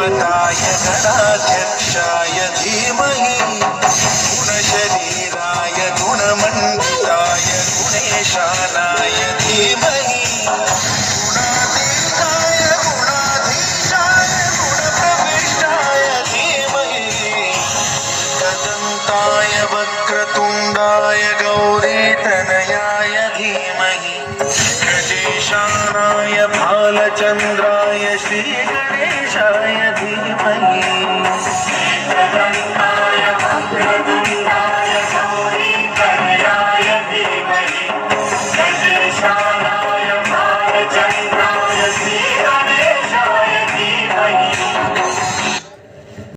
गणपताय गणाध्यक्षाय धीमहि गुणशरीराय गुणमण्डिताय गुणेशानाय धीमहि गुणातीताय गुणाधीशाय गुणप्रविष्टाय धीमहि एकदन्ताय वक्रतुण्डाय गौरीतनयाय धीमहि गजेशानाय भालचन्द्राय श्रीगणेशाय